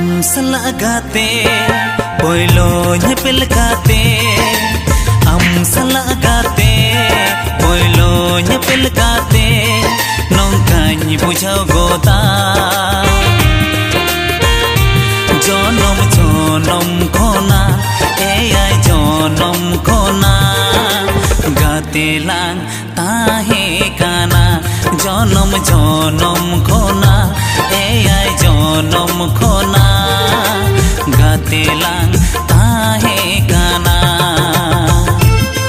salah gate poilo nyepel kate am salah gate poilo nyepel kate nongkany bujhau goda jonom jonom khona eyai jonom khona gate lang tahe kana jonom jonom khona